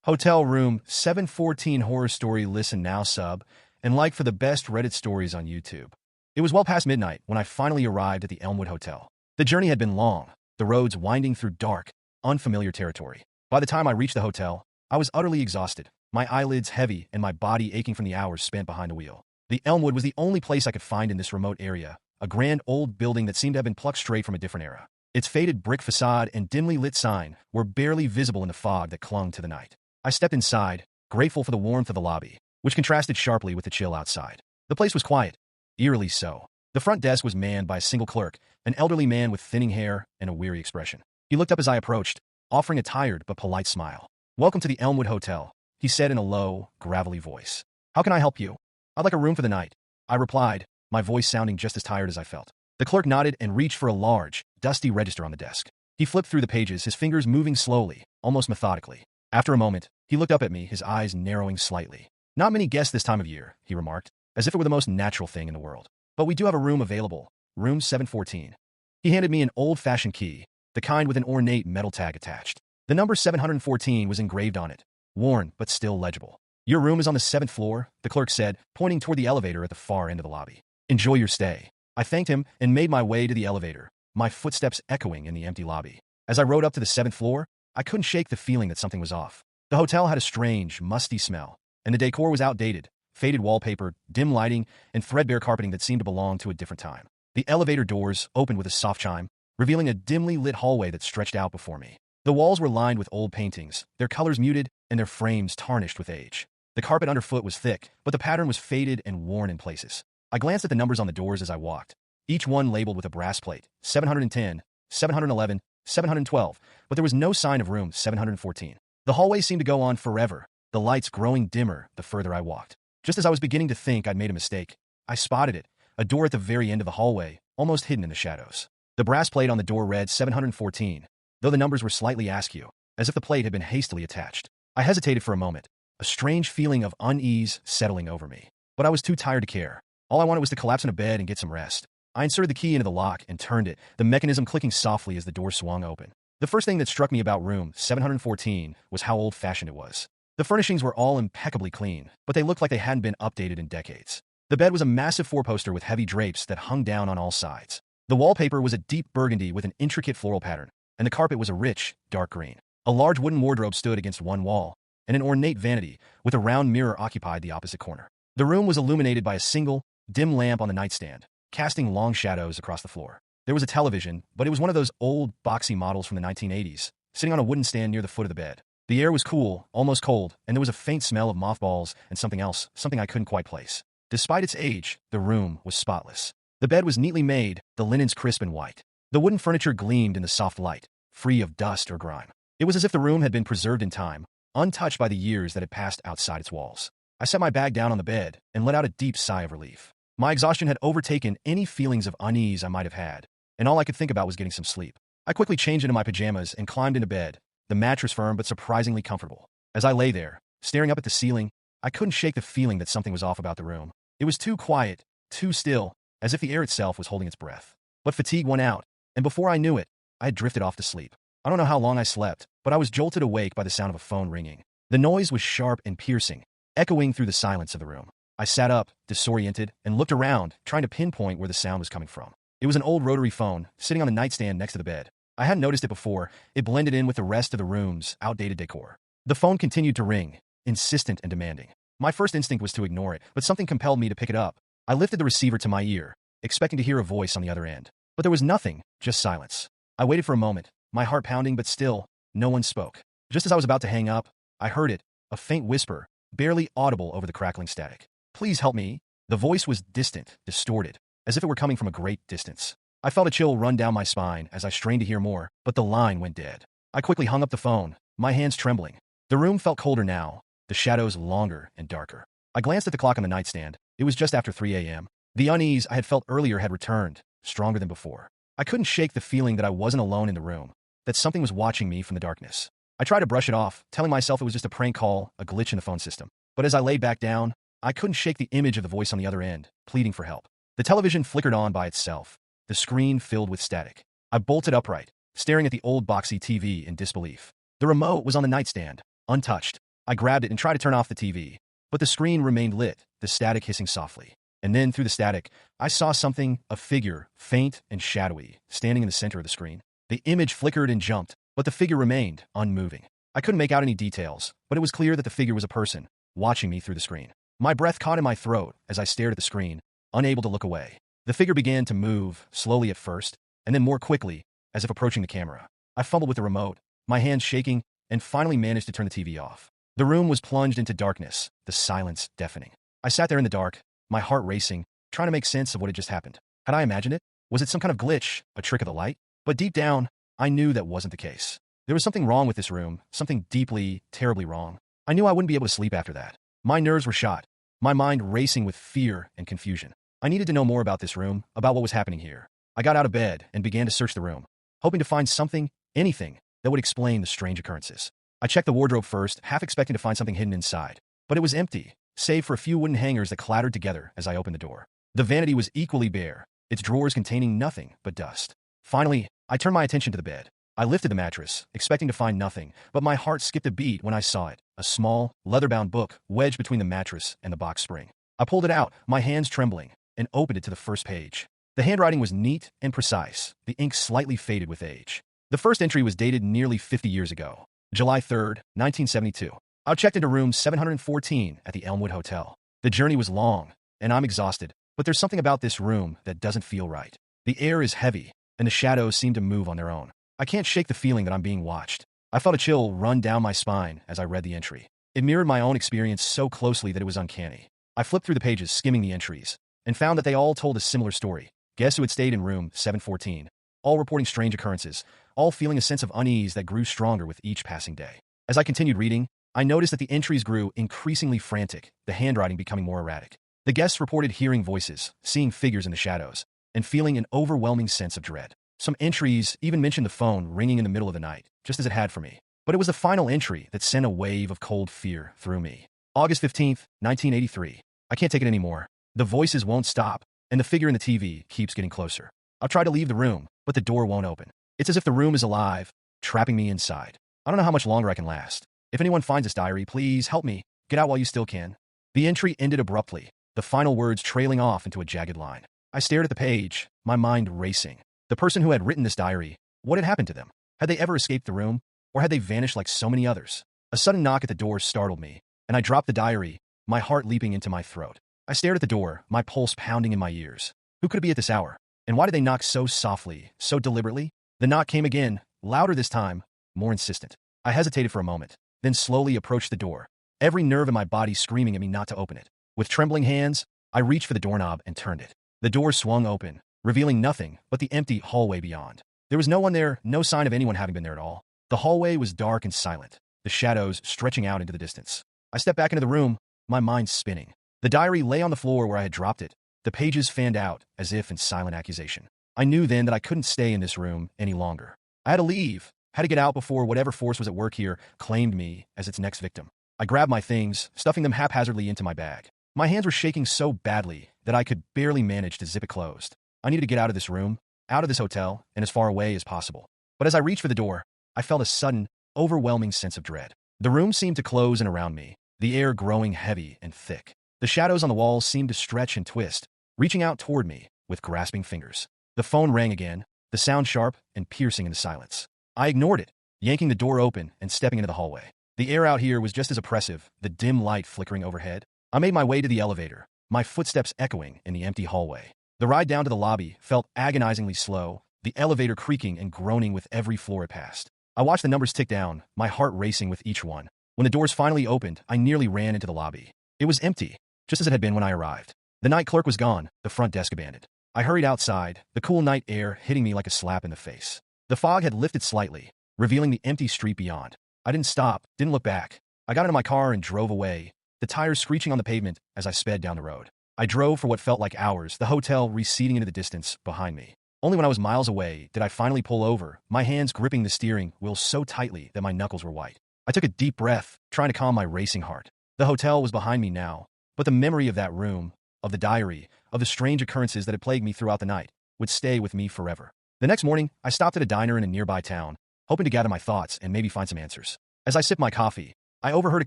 Hotel Room 714 Horror Story. Listen now, sub, and like for the best Reddit stories on YouTube. It was well past midnight when I finally arrived at the Elmwood Hotel. The journey had been long, the roads winding through dark, unfamiliar territory. By the time I reached the hotel, I was utterly exhausted, my eyelids heavy and my body aching from the hours spent behind the wheel. The Elmwood was the only place I could find in this remote area, a grand old building that seemed to have been plucked straight from a different era. Its faded brick facade and dimly lit sign were barely visible in the fog that clung to the night. I stepped inside, grateful for the warmth of the lobby, which contrasted sharply with the chill outside. The place was quiet, eerily so. The front desk was manned by a single clerk, an elderly man with thinning hair and a weary expression. He looked up as I approached, offering a tired but polite smile. "Welcome to the Elmwood Hotel," he said in a low, gravelly voice. "How can I help you?" "I'd like a room for the night," I replied, my voice sounding just as tired as I felt. The clerk nodded and reached for a large, dusty register on the desk. He flipped through the pages, his fingers moving slowly, almost methodically. After a moment, he looked up at me, his eyes narrowing slightly. "Not many guests this time of year," he remarked, as if it were the most natural thing in the world. "But we do have a room available, room 714. He handed me an old-fashioned key, the kind with an ornate metal tag attached. The number 714 was engraved on it, worn but still legible. "Your room is on the 7th floor, the clerk said, pointing toward the elevator at the far end of the lobby. "Enjoy your stay." I thanked him and made my way to the elevator, my footsteps echoing in the empty lobby. As I rode up to the 7th floor, I couldn't shake the feeling that something was off. The hotel had a strange, musty smell, and the decor was outdated, faded wallpaper, dim lighting, and threadbare carpeting that seemed to belong to a different time. The elevator doors opened with a soft chime, revealing a dimly lit hallway that stretched out before me. The walls were lined with old paintings, their colors muted and their frames tarnished with age. The carpet underfoot was thick, but the pattern was faded and worn in places. I glanced at the numbers on the doors as I walked, each one labeled with a brass plate, 710, 711, 712, but there was no sign of room 714. The hallway seemed to go on forever, the lights growing dimmer the further I walked. Just as I was beginning to think I'd made a mistake, I spotted it, a door at the very end of the hallway, almost hidden in the shadows. The brass plate on the door read 714, though the numbers were slightly askew, as if the plate had been hastily attached. I hesitated for a moment, a strange feeling of unease settling over me. But I was too tired to care. All I wanted was to collapse in a bed and get some rest. I inserted the key into the lock and turned it, the mechanism clicking softly as the door swung open. The first thing that struck me about room 714 was how old-fashioned it was. The furnishings were all impeccably clean, but they looked like they hadn't been updated in decades. The bed was a massive four-poster with heavy drapes that hung down on all sides. The wallpaper was a deep burgundy with an intricate floral pattern, and the carpet was a rich, dark green. A large wooden wardrobe stood against one wall, and an ornate vanity with a round mirror occupied the opposite corner. The room was illuminated by a single, dim lamp on the nightstand, casting long shadows across the floor. There was a television, but it was one of those old, boxy models from the 1980s, sitting on a wooden stand near the foot of the bed. The air was cool, almost cold, and there was a faint smell of mothballs and something else, something I couldn't quite place. Despite its age, the room was spotless. The bed was neatly made, the linens crisp and white. The wooden furniture gleamed in the soft light, free of dust or grime. It was as if the room had been preserved in time, untouched by the years that had passed outside its walls. I set my bag down on the bed and let out a deep sigh of relief. My exhaustion had overtaken any feelings of unease I might have had, and all I could think about was getting some sleep. I quickly changed into my pajamas and climbed into bed, the mattress firm but surprisingly comfortable. As I lay there, staring up at the ceiling, I couldn't shake the feeling that something was off about the room. It was too quiet, too still, as if the air itself was holding its breath. But fatigue won out, and before I knew it, I had drifted off to sleep. I don't know how long I slept, but I was jolted awake by the sound of a phone ringing. The noise was sharp and piercing, echoing through the silence of the room. I sat up, disoriented, and looked around, trying to pinpoint where the sound was coming from. It was an old rotary phone, sitting on the nightstand next to the bed. I hadn't noticed it before. It blended in with the rest of the room's outdated decor. The phone continued to ring, insistent and demanding. My first instinct was to ignore it, but something compelled me to pick it up. I lifted the receiver to my ear, expecting to hear a voice on the other end. But there was nothing, just silence. I waited for a moment, my heart pounding, but still, no one spoke. Just as I was about to hang up, I heard it, a faint whisper, barely audible over the crackling static. "Please help me." The voice was distant, distorted, as if it were coming from a great distance. I felt a chill run down my spine as I strained to hear more, but the line went dead. I quickly hung up the phone, my hands trembling. The room felt colder now, the shadows longer and darker. I glanced at the clock on the nightstand. It was just after 3 a.m. The unease I had felt earlier had returned, stronger than before. I couldn't shake the feeling that I wasn't alone in the room, that something was watching me from the darkness. I tried to brush it off, telling myself it was just a prank call, a glitch in the phone system. But as I lay back down, I couldn't shake the image of the voice on the other end, pleading for help. The television flickered on by itself, the screen filled with static. I bolted upright, staring at the old boxy TV in disbelief. The remote was on the nightstand, untouched, I grabbed it and tried to turn off the TV, but the screen remained lit, the static hissing softly. And then, through the static, I saw something, a figure, faint and shadowy, standing in the center of the screen. The image flickered and jumped, but the figure remained, unmoving. I couldn't make out any details, but it was clear that the figure was a person, watching me through the screen. My breath caught in my throat as I stared at the screen, unable to look away. The figure began to move, slowly at first, and then more quickly, as if approaching the camera. I fumbled with the remote, my hands shaking, and finally managed to turn the TV off. The room was plunged into darkness, the silence deafening. I sat there in the dark, my heart racing, trying to make sense of what had just happened. Had I imagined it? Was it some kind of glitch, a trick of the light? But deep down, I knew that wasn't the case. There was something wrong with this room, something deeply, terribly wrong. I knew I wouldn't be able to sleep after that. My nerves were shot, my mind racing with fear and confusion. I needed to know more about this room, about what was happening here. I got out of bed and began to search the room, hoping to find something, anything, that would explain the strange occurrences. I checked the wardrobe first, half expecting to find something hidden inside. But it was empty, save for a few wooden hangers that clattered together as I opened the door. The vanity was equally bare, its drawers containing nothing but dust. Finally, I turned my attention to the bed. I lifted the mattress, expecting to find nothing, but my heart skipped a beat when I saw it, a small, leather-bound book wedged between the mattress and the box spring. I pulled it out, my hands trembling, and opened it to the first page. The handwriting was neat and precise, the ink slightly faded with age. The first entry was dated nearly 50 years ago, July 3rd, 1972. I checked into room 714 at the Elmwood Hotel. The journey was long, and I'm exhausted, but there's something about this room that doesn't feel right. The air is heavy, and the shadows seem to move on their own. I can't shake the feeling that I'm being watched. I felt a chill run down my spine as I read the entry. It mirrored my own experience so closely that it was uncanny. I flipped through the pages, skimming the entries, and found that they all told a similar story. Guests who had stayed in room 714, all reporting strange occurrences, all feeling a sense of unease that grew stronger with each passing day. As I continued reading, I noticed that the entries grew increasingly frantic, the handwriting becoming more erratic. The guests reported hearing voices, seeing figures in the shadows, and feeling an overwhelming sense of dread. Some entries even mentioned the phone ringing in the middle of the night, just as it had for me. But it was the final entry that sent a wave of cold fear through me. August 15th, 1983. I can't take it anymore. The voices won't stop, and the figure in the TV keeps getting closer. I'll try to leave the room, but the door won't open. It's as if the room is alive, trapping me inside. I don't know how much longer I can last. If anyone finds this diary, please help me. Get out while you still can. The entry ended abruptly, the final words trailing off into a jagged line. I stared at the page, my mind racing. The person who had written this diary, what had happened to them? Had they ever escaped the room, or had they vanished like so many others? A sudden knock at the door startled me, and I dropped the diary, my heart leaping into my throat. I stared at the door, my pulse pounding in my ears. Who could it be at this hour? And why did they knock so softly, so deliberately? The knock came again, louder this time, more insistent. I hesitated for a moment, then slowly approached the door, every nerve in my body screaming at me not to open it. With trembling hands, I reached for the doorknob and turned it. The door swung open, revealing nothing but the empty hallway beyond. There was no one there, no sign of anyone having been there at all. The hallway was dark and silent, the shadows stretching out into the distance. I stepped back into the room, my mind spinning. The diary lay on the floor where I had dropped it, the pages fanned out as if in silent accusation. I knew then that I couldn't stay in this room any longer. I had to leave, had to get out before whatever force was at work here claimed me as its next victim. I grabbed my things, stuffing them haphazardly into my bag. My hands were shaking so badly that I could barely manage to zip it closed. I needed to get out of this room, out of this hotel, and as far away as possible. But as I reached for the door, I felt a sudden, overwhelming sense of dread. The room seemed to close in around me, the air growing heavy and thick. The shadows on the walls seemed to stretch and twist, reaching out toward me with grasping fingers. The phone rang again, the sound sharp and piercing in the silence. I ignored it, yanking the door open and stepping into the hallway. The air out here was just as oppressive, the dim light flickering overhead. I made my way to the elevator, my footsteps echoing in the empty hallway. The ride down to the lobby felt agonizingly slow, the elevator creaking and groaning with every floor it passed. I watched the numbers tick down, my heart racing with each one. When the doors finally opened, I nearly ran into the lobby. It was empty, just as it had been when I arrived. The night clerk was gone, the front desk abandoned. I hurried outside, the cool night air hitting me like a slap in the face. The fog had lifted slightly, revealing the empty street beyond. I didn't stop, didn't look back. I got into my car and drove away, the tires screeching on the pavement as I sped down the road. I drove for what felt like hours, the hotel receding into the distance behind me. Only when I was miles away did I finally pull over, my hands gripping the steering wheel so tightly that my knuckles were white. I took a deep breath, trying to calm my racing heart. The hotel was behind me now, but the memory of that room, of the diary, of the strange occurrences that had plagued me throughout the night, would stay with me forever. The next morning, I stopped at a diner in a nearby town, hoping to gather my thoughts and maybe find some answers. As I sipped my coffee, I overheard a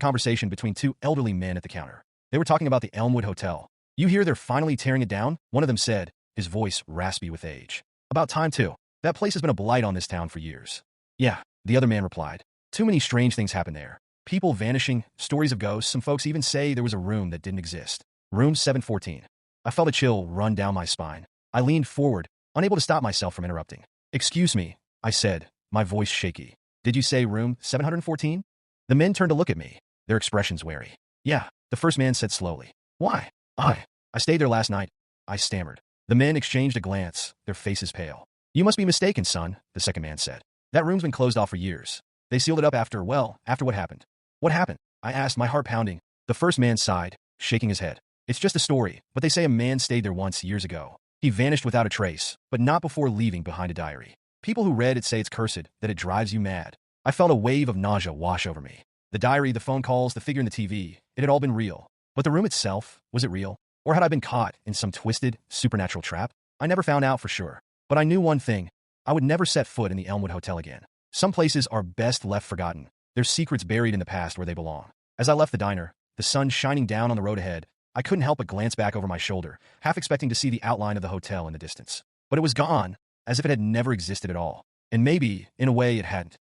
conversation between two elderly men at the counter. They were talking about the Elmwood Hotel. You hear they're finally tearing it down? One of them said, his voice raspy with age. About time, too. That place has been a blight on this town for years. Yeah, the other man replied. Too many strange things happen there. People vanishing, stories of ghosts, some folks even say there was a room that didn't exist. Room 714. I felt a chill run down my spine. I leaned forward, unable to stop myself from interrupting. Excuse me, I said, my voice shaky. Did you say room 714? The men turned to look at me, their expressions wary. Yeah, the first man said slowly. Why? I stayed there last night, I stammered. The men exchanged a glance, their faces pale. You must be mistaken, son, the second man said. That room's been closed off for years. They sealed it up after what happened? What happened? I asked, my heart pounding. The first man sighed, shaking his head. It's just a story, but they say a man stayed there once years ago. He vanished without a trace, but not before leaving behind a diary. People who read it say it's cursed, that it drives you mad. I felt a wave of nausea wash over me. The diary, the phone calls, the figure in the TV, it had all been real. But the room itself, was it real? Or had I been caught in some twisted, supernatural trap? I never found out for sure. But I knew one thing. I would never set foot in the Elmwood Hotel again. Some places are best left forgotten. There's secrets buried in the past where they belong. As I left the diner, the sun shining down on the road ahead, I couldn't help but glance back over my shoulder, half expecting to see the outline of the hotel in the distance. But it was gone, as if it had never existed at all. And maybe, in a way, it hadn't.